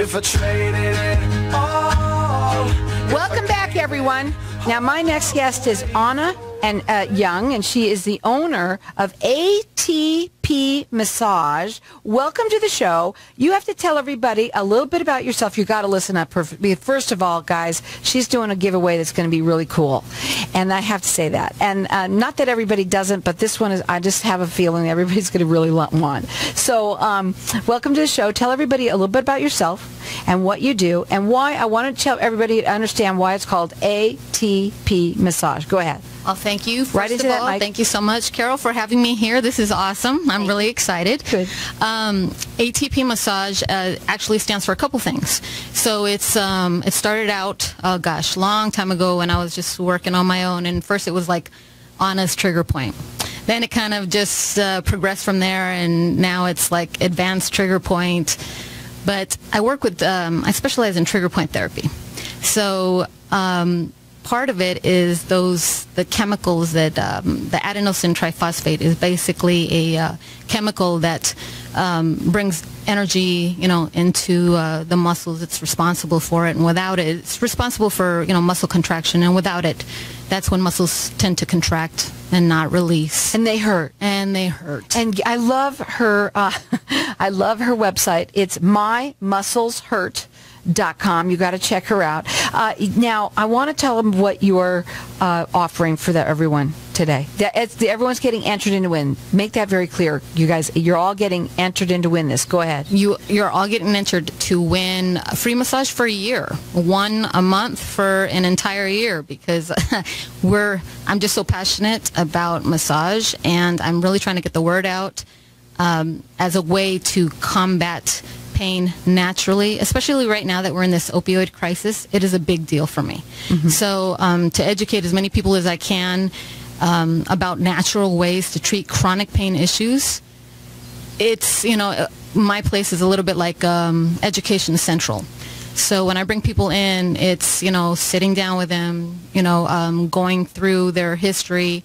If I traded it all. Welcome back, everyone. Now, my next guest is Anna Young, and she is the owner of ATP Message. Welcome to the show. You have to tell everybody a little bit about yourself. You got to listen up. First of all, guys, she's doing a giveaway that's going to be really cool, and I have to say that. And not that everybody doesn't, but this one is. I just have a feeling everybody's going to really want. So, welcome to the show. Tell everybody a little bit about yourself and what you do, and why. I want to tell everybody to understand why it's called ATP Massage. Go ahead. Well, thank you. Right into that, Mike. Thank you so much, Carol, for having me here. This is awesome. I'm really excited. Good. ATP Massage actually stands for a couple things. So it's it started out, oh gosh, long time ago when I was just working on my own. And first it was like Anna's trigger point. Then it kind of just progressed from there, and now it's like advanced trigger point. But I work with, I specialize in trigger point therapy. So part of it is the chemicals that the adenosine triphosphate is basically a chemical that brings energy, into the muscles. It's responsible for it, and without it, it's responsible for muscle contraction. And without it, that's when muscles tend to contract and not release, and they hurt. And they hurt. And I love her. I love her website. It's mymuscleshurt.com. You got to check her out. Now, I want to tell them what you're offering for everyone today. Everyone's getting entered in to win. Make that very clear, you guys. You're all getting entered in to win this. Go ahead. You're all getting entered to win a free massage for a year, one a month for an entire year, because I'm just so passionate about massage, and I'm really trying to get the word out as a way to combat pain naturally, especially right now that we're in this opioid crisis. It is a big deal for me. Mm-hmm. So to educate as many people as I can about natural ways to treat chronic pain issues, it's, my place is a little bit like Education Central. So when I bring people in, it's, sitting down with them, going through their history.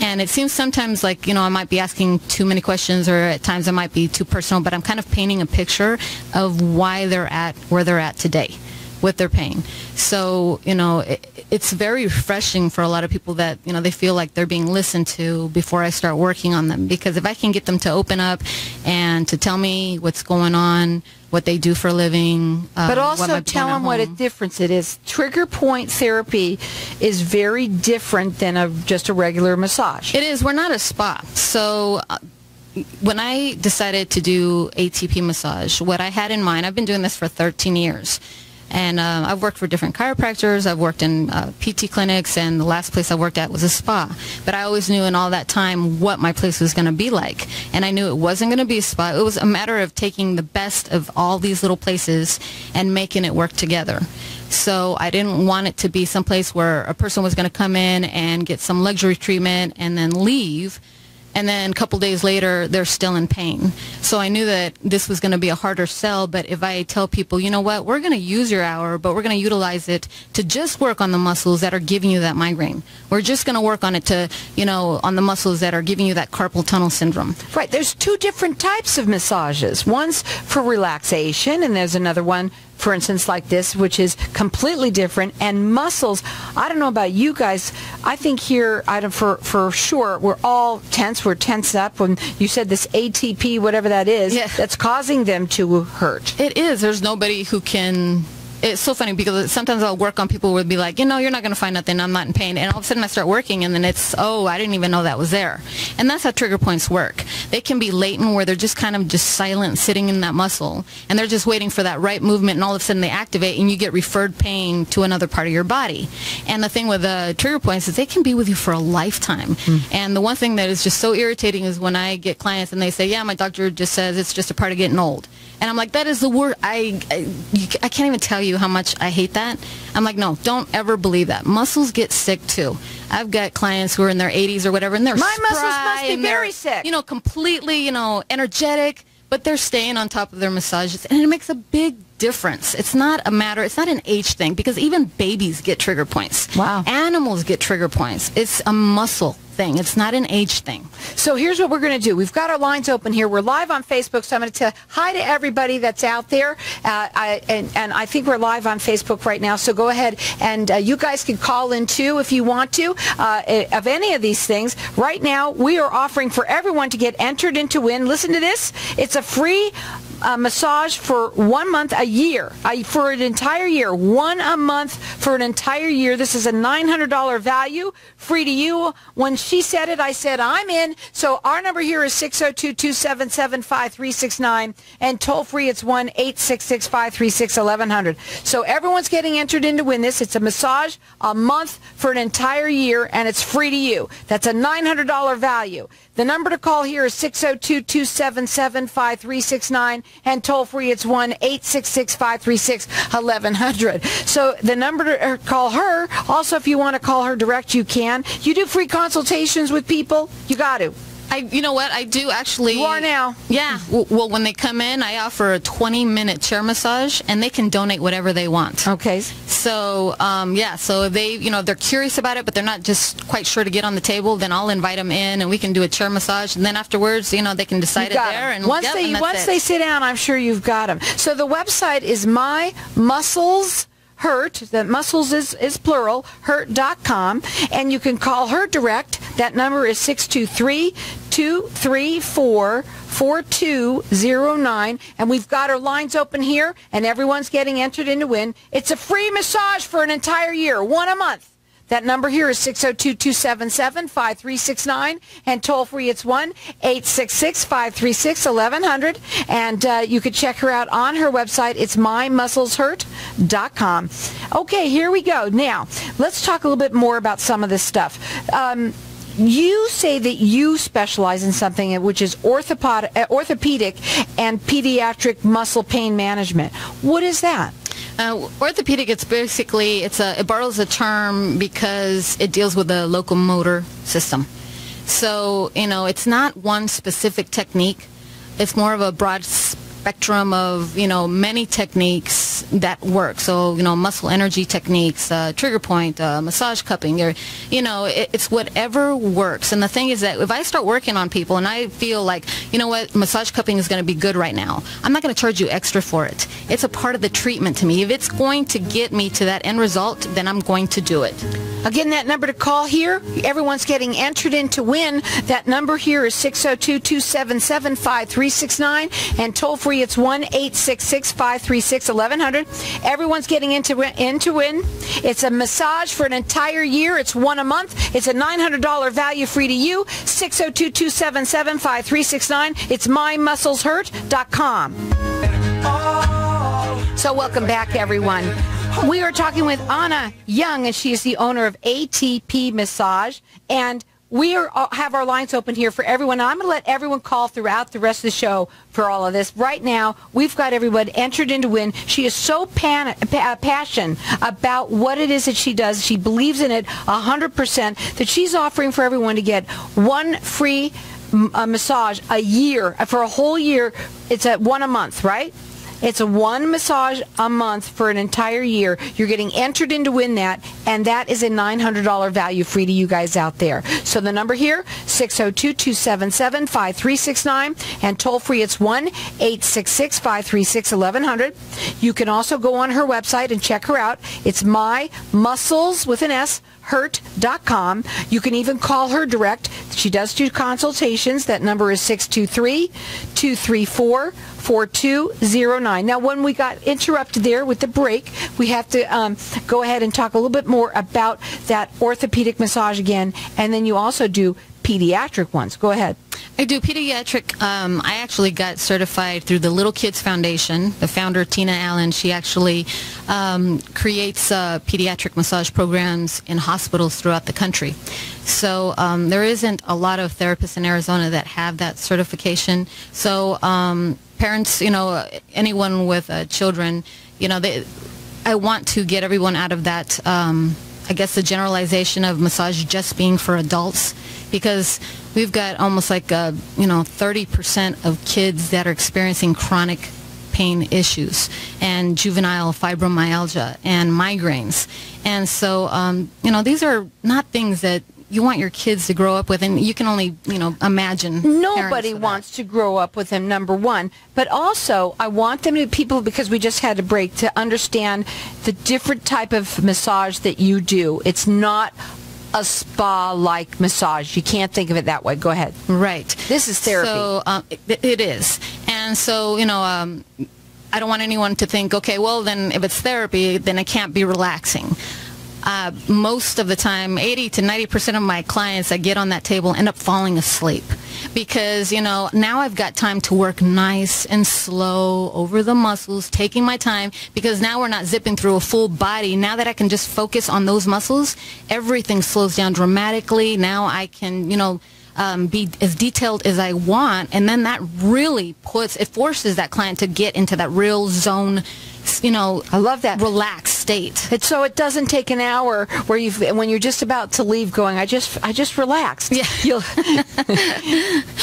And it seems sometimes like, I might be asking too many questions, or at times I might be too personal, but I'm kind of painting a picture of why they're at where they're at today with their pain. So, it's very refreshing for a lot of people that, they feel like they're being listened to before I start working on them. Because if I can get them to open up and to tell me what's going on, what they do for a living. But also tell them what a difference it is. Trigger point therapy is very different than just a regular massage. It is. We're not a spa. So when I decided to do ATP massage, what I had in mind, I've been doing this for 13 years. And I've worked for different chiropractors. I've worked in PT clinics, and the last place I worked at was a spa. But I always knew in all that time what my place was going to be like. And I knew it wasn't going to be a spa. It was a matter of taking the best of all these little places and making it work together. So I didn't want it to be someplace where a person was going to come in and get some luxury treatment and then leave, and then a couple days later they're still in pain. So I knew that this was going to be a harder sell. But if I tell people, you know what, we're going to use your hour, but we're going to utilize it to just work on the muscles that are giving you that migraine. We're just going to work on it to, on the muscles that are giving you that carpal tunnel syndrome. Right. There's two different types of massages. One's for relaxation, and there's another one, for instance, like this, which is completely different. And muscles, I don't know about you guys, I think here, for sure, we're all tense. We're tense up. When you said this ATP, whatever that is, yeah, that's causing them to hurt. It is. There's nobody who can... It's so funny because sometimes I'll work on people who would be like, you're not going to find nothing, I'm not in pain. And all of a sudden I start working, and then it's, oh, I didn't even know that was there. And that's how trigger points work. They can be latent, where they're just kind of just silent, sitting in that muscle, and they're just waiting for that right movement, and all of a sudden they activate, and you get referred pain to another part of your body. And the thing with trigger points is they can be with you for a lifetime. And the one thing that is just so irritating is when I get clients and they say, yeah, my doctor just says it's just a part of getting old. And I'm like, that is the word. I can't even tell you how much I hate that. I'm like, no, don't ever believe that. Muscles get sick too. I've got clients who are in their 80s or whatever, and they're my muscles must be very sick. Completely, energetic, but they're staying on top of their massages, and it makes a big difference. It's not an age thing, because even babies get trigger points. Wow. Animals get trigger points. It's a muscle thing. It's not an age thing. So here's what we're going to do. We've got our lines open here. We're live on Facebook, so I'm going to tell hi to everybody that's out there. And I think we're live on Facebook right now, so go ahead and you guys can call in too if you want to of any of these things. Right now, we are offering for everyone to get entered into win. Listen to this. It's a free massage for 1 month, a year, for an entire year, one a month for an entire year. This is a $900 value, free to you. When she said it, I said, I'm in. So our number here is 602-277-5369, and toll free, it's 1-866-536-1100. So everyone's getting entered in to win this. It's a massage a month for an entire year, and it's free to you. That's a $900 value. The number to call here is 602-277-5369, and toll free, it's 1-866-536-1100. So the number to call her, also if you want to call her direct, you can. You do free consultations with people? You got to. You know what? I do actually. You are now. Yeah. Well, when they come in, I offer a 20-minute chair massage, and they can donate whatever they want. Okay. So, yeah. So if they, they're curious about it, but they're not just quite sure to get on the table, then I'll invite them in, and we can do a chair massage, and then afterwards, they can decide it there. And once they sit down, I'm sure you've got them. So the website is My Muscles Hurt, the muscles is plural, hurt.com, and you can call her direct. That number is 623-234-4209, and we've got our lines open here, and everyone's getting entered in to win. It's a free massage for an entire year, one a month. That number here is 602-277-5369, and toll free, it's 1-866-536-1100, and you can check her out on her website. It's mymuscleshurt.com. Okay, here we go. Now, let's talk a little bit more about some of this stuff. You say that you specialize in something which is orthopedic and pediatric muscle pain management. What is that? Orthopedic, it borrows a term because it deals with the locomotor system. So, it's not one specific technique. It's more of a broad spectrum of, many techniques that work. So, muscle energy techniques, trigger point, massage cupping, it's whatever works. And the thing is that if I start working on people and I feel like, massage cupping is going to be good right now, I'm not going to charge you extra for it. It's a part of the treatment to me. If it's going to get me to that end result, then I'm going to do it. Again, that number to call here, everyone's getting entered in to win. That number here is 602-277-5369, and toll free, it's 1-866-536-1100. Everyone's getting in to win. It's a massage for an entire year. It's one a month. It's a $900 value, free to you. 602-277-5369. It's mymuscleshurt.com. So welcome back, everyone. We are talking with Anna Young, and she is the owner of ATP Massage, and we have our lines open here for everyone. I'm going to let everyone call throughout the rest of the show for all of this. Right now, we've got everyone entered in to win. She is so passionate about what it is that she does. She believes in it 100%, that she's offering for everyone to get one free massage a year, for a whole year. It's one a month, right? It's a one massage a month for an entire year. You're getting entered in to win that, and that is a $900 value, free to you guys out there. So the number here, 602-277-5369, and toll free, it's 1-866-536-1100. You can also go on her website and check her out. It's mymuscles with an S, hurt.com. You can even call her direct. She does do consultations. That number is 623-234-4209. Now, when we got interrupted there with the break, we have to go ahead and talk a little bit more about that orthopedic massage again, and then you also do pediatric ones. Go ahead. I do pediatric. I actually got certified through the Little Kids Foundation. The founder, Tina Allen, she actually creates pediatric massage programs in hospitals throughout the country. So there isn't a lot of therapists in Arizona that have that certification. So parents, anyone with children, I want to get everyone out of that, I guess, the generalization of massage just being for adults, because we've got almost like 30% of kids that are experiencing chronic pain issues and juvenile fibromyalgia and migraines. And so, these are not things that you want your kids to grow up with, and you can only, imagine. Nobody wants to grow up with them, number one. But also, I want them to people, because we just had a break, to understand the different type of massage that you do. It's not a spa-like massage. You can't think of it that way. Go ahead. Right. This is therapy. So it is. And so, I don't want anyone to think, okay, well, then if it's therapy, then it can't be relaxing. Most of the time, 80 to 90% of my clients that get on that table end up falling asleep because, now I've got time to work nice and slow over the muscles, taking my time, because now we're not zipping through a full body. Now that I can just focus on those muscles, everything slows down dramatically. Now I can, be as detailed as I want, and then that really forces that client to get into that real zone, I love that, relaxed state. So it doesn't take an hour where when you're just about to leave going, I just relaxed. Yeah.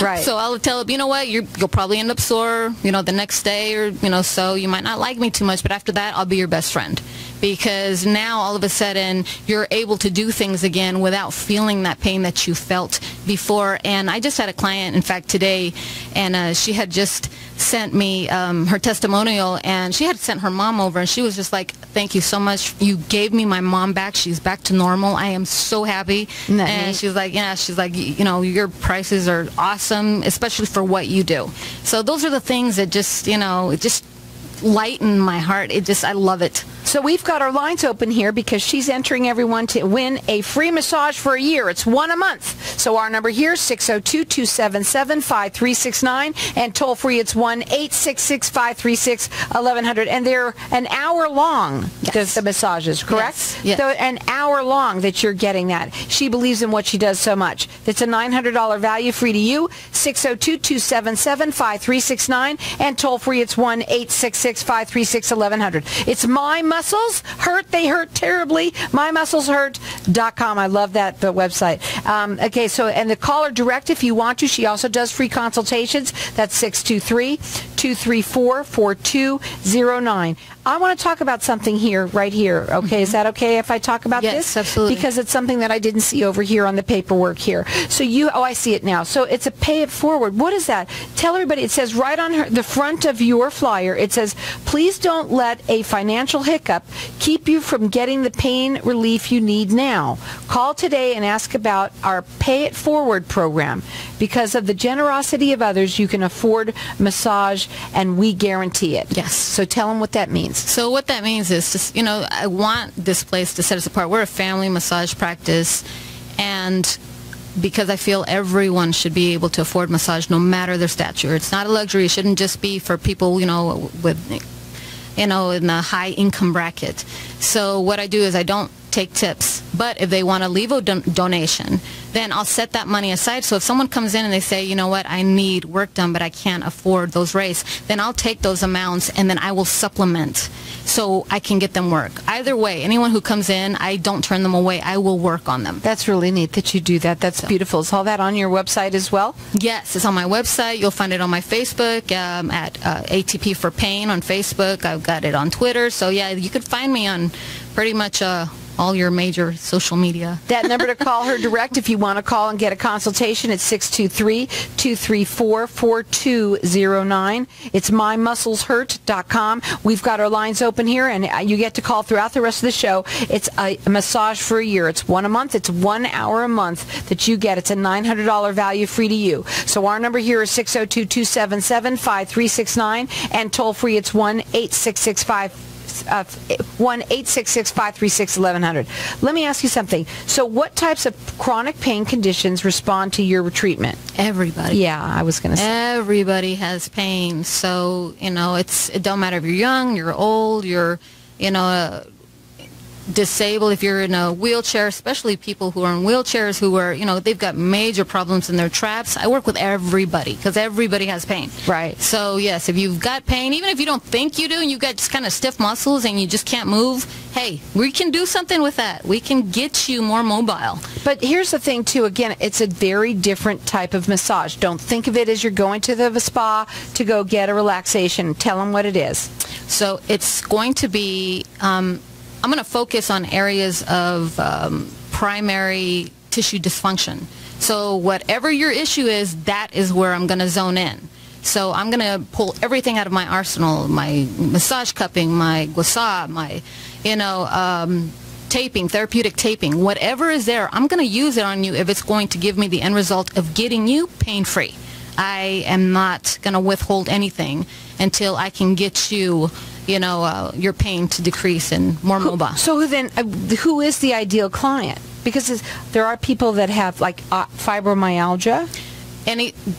Right. So I'll tell them, you know what, you'll probably end up sore, the next day, or, so you might not like me too much, but after that, I'll be your best friend. Because now all of a sudden you're able to do things again without feeling that pain that you felt before. And I just had a client, in fact, today, and she had just sent me her testimonial, and she had sent her mom over, and she was just like, thank you so much. You gave me my mom back. She's back to normal. I am so happy. And she was like, your prices are awesome, especially for what you do. So those are the things that just, it just lighten my heart. I love it. So we've got our lines open here because she's entering everyone to win a free massage for a year. It's one a month. So our number here is 602-277-5369, and toll free it's 1-866-536-1100. And they're an hour long, the massages, correct? Yes. So an hour long that you're getting that. She believes in what she does so much. It's a $900 value, free to you. 602-277-5369, and toll free it's 1-866-536-1100. It's My Muscles Hurt. They hurt terribly. MyMusclesHurt.com. I love that website. Okay, so, and the caller direct if you want to. She also does free consultations. That's 623-234-4209. I want to talk about something here, right here. Okay, Is that okay if I talk about this? Yes, absolutely. Because it's something that I didn't see over here on the paperwork here. So I see it now. So it's a pay it forward. What is that? Tell everybody. It says right on the front of your flyer, it says, please don't let a financial hiccup keep you from getting the pain relief you need now. Call today and ask about our Pay It Forward program. Because of the generosity of others, you can afford massage, and we guarantee it. Yes. So tell them what that means. So what that means is, just, I want this place to set us apart. We're a family massage practice, and because I feel everyone should be able to afford massage no matter their stature. It's not a luxury. It shouldn't just be for people, with, in the high income bracket. So what I do is I don't take tips, but if they want to leave a donation, then I'll set that money aside. So if someone comes in and they say, you know what, I need work done, but I can't afford those rates, then I'll take those amounts and then I will supplement so I can get them work. Either way, anyone who comes in, I don't turn them away. I will work on them. That's really neat that you do that. That's beautiful. Is all that on your website as well? Yes, it's on my website. You'll find it on my Facebook at ATP for Pain on Facebook. I've got it on Twitter. So yeah, you could find me on pretty much all your major social media. That number to call her direct if you want to call and get a consultation, it's 623-234-4209. It's MyMusclesHurt.com. We've got our lines open here, and you get to call throughout the rest of the show. It's a massage for a year. It's one a month. It's 1 hour a month that you get. It's a $900 value, free to you. So our number here is 602-277-5369, and toll free it's 1-866-536-1100. Let me ask you something. So what types of chronic pain conditions respond to your treatment? Everybody. Yeah, I was going to say. Everybody has pain. So, it don't matter if you're young, you're old, you're, disabled, if you're in a wheelchair, especially people who are in wheelchairs who are, they've got major problems in their traps. I work with everybody because everybody has pain. Right. So yes, if you've got pain, even if you don't think you do and you've got just kind of stiff muscles and you just can't move, hey, we can do something with that. We can get you more mobile. But here's the thing too, again, it's a very different type of massage. Don't think of it as you're going to the spa to go get a relaxation. Tell them what it is. So it's going to be I'm going to focus on areas of primary tissue dysfunction. So whatever your issue is, that is where I'm going to zone in. So I'm going to pull everything out of my arsenal, my massage cupping, my gua, my, taping, therapeutic taping, whatever is there, I'm going to use it on you if it's going to give me the end result of getting you pain-free. I am not going to withhold anything until I can get you, your pain to decrease and more mobile. So then, who is the ideal client? Because there are people that have like fibromyalgia.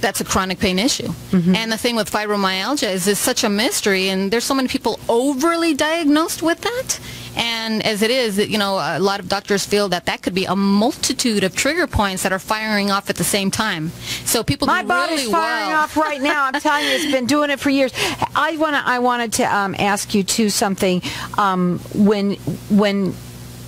That's a chronic pain issue. And the thing with fibromyalgia is it's such a mystery, and there's so many people overly diagnosed with that. And as it is, a lot of doctors feel that could be a multitude of trigger points that are firing off at the same time. So people My do body's really firing well. off right now. I'm telling you, it's been doing it for years. I wanted to ask you too something.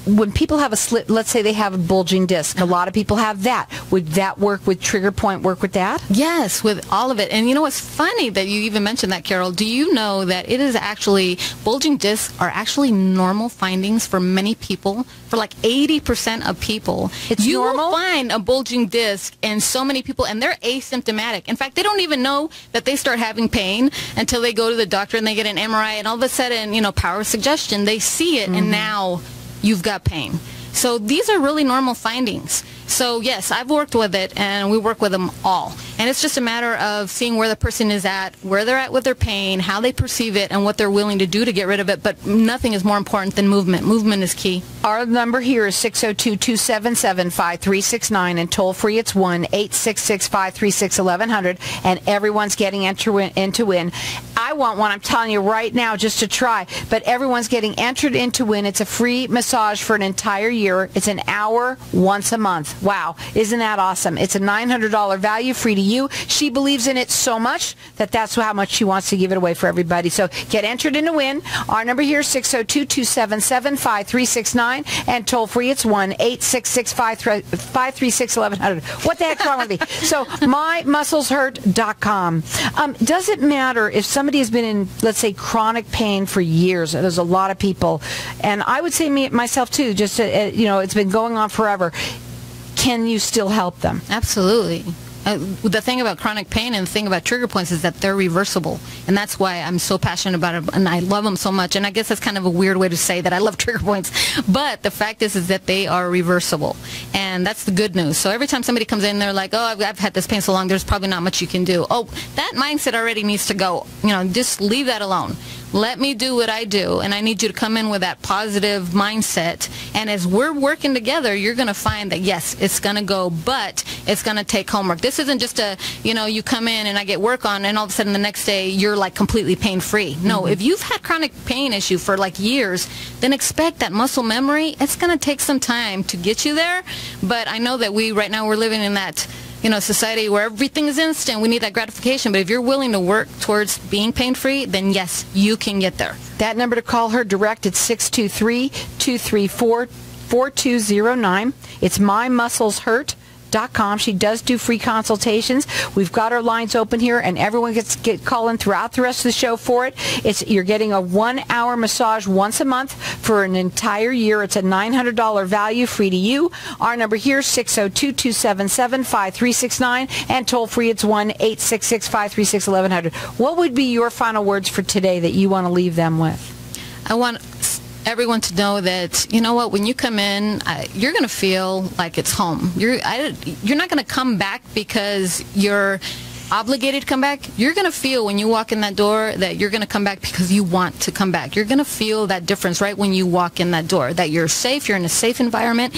When people have a slip, let's say they have a bulging disc, a lot of people have that. Would that work with trigger point work with that? Yes, with all of it. And it's funny that you even mentioned that, Carol. Do you know that it is actually, bulging discs are actually normal findings for many people? For like 80% of people. It's normal? You will find a bulging disc in so many people, and they're asymptomatic. In fact, they don't even know that they start having pain until they go to the doctor and they get an MRI, and all of a sudden, power of suggestion, they see it, and now you've got pain. So these are really normal findings. So yes, I've worked with it, and we work with them all. And it's just a matter of seeing where the person is at, where they're at with their pain, how they perceive it, and what they're willing to do to get rid of it. But nothing is more important than movement. Movement is key. Our number here is 602-277-5369, and toll free it's 1-866-536-1100, and everyone's getting in to win. I want one, I'm telling you right now, just to try, but everyone's getting entered in to win. It's a free massage for an entire year. It's an hour once a month. Wow, isn't that awesome? It's a $900 value, free to you. She believes in it so much that's how much she wants to give it away for everybody. So get entered in to win. Our number here is 602-277-5369, and toll free it's 1-866-536-1100. What the heck's wrong with me? So mymuscleshurt.com. Does it matter if somebody has been in, let's say, chronic pain for years? There's a lot of people, and I would say myself too, just it's been going on forever. Can you still help them? Absolutely. The thing about chronic pain and the thing about trigger points is that they're reversible, and that's why I'm so passionate about it, and I love them so much. And I guess that's kind of a weird way to say that I love trigger points, but the fact is that they are reversible, and that's the good news. So every time somebody comes in, they're like, oh, I've had this pain so long, there's probably not much you can do. Oh, that mindset already needs to go. Just leave that alone. Let me do what I do, and I need you to come in with that positive mindset. And as we're working together, you're going to find that, yes, it's going to go, but it's going to take homework. This isn't just you come in and I get work on, and all of a sudden the next day you're like completely pain-free. No, if you've had chronic pain issue for like years, then expect that muscle memory. It's going to take some time to get you there, but I know that right now we're living in that society where everything is instant. We need that gratification. But if you're willing to work towards being pain-free, then yes, you can get there. That number to call her direct, it's 623-234-4209. It's mymuscleshurt.com. She does do free consultations. We've got our lines open here, and everyone get calling throughout the rest of the show for it. You're getting a 1-hour massage once a month for an entire year. It's a $900 value, free to you. Our number here is 602-277-5369, and toll free it's 1-866-536-1100. What would be your final words for today that you want to leave them with? I want everyone to know that, when you come in, you're going to feel like it's home. You're not going to come back because you're obligated to come back. You're going to feel when you walk in that door that you're going to come back because you want to come back. You're going to feel that difference right when you walk in that door, that you're safe, you're in a safe environment,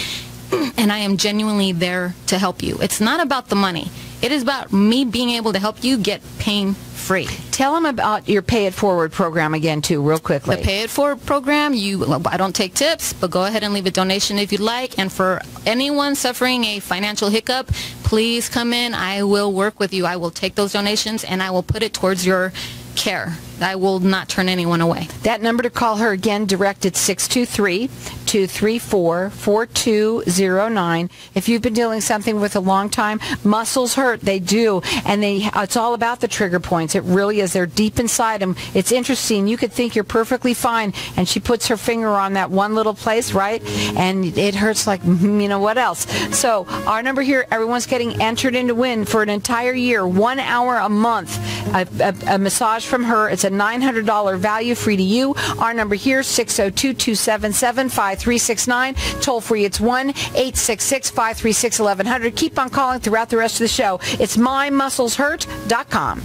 and I am genuinely there to help you. It's not about the money. It is about me being able to help you get pain-free. Tell them about your Pay It Forward program again, too, real quickly. The Pay It Forward program, I don't take tips, but go ahead and leave a donation if you'd like. And for anyone suffering a financial hiccup, please come in. I will work with you. I will take those donations, and I will put it towards your care. I will not turn anyone away. That number to call her again, direct at 623 602-334-4209. If you've been dealing something with a long time, muscles hurt. They do. And it's all about the trigger points. It really is. They're deep inside them. It's interesting. You could think you're perfectly fine, and she puts her finger on that one little place, right? And it hurts like, what else? So our number here, everyone's getting entered in to win for an entire year, 1 hour a month, a massage from her. It's a $900 value, free to you. Our number here, 602-277-5369. Toll free, it's 1-866-536-1100. Keep on calling throughout the rest of the show. It's mymuscleshurt.com.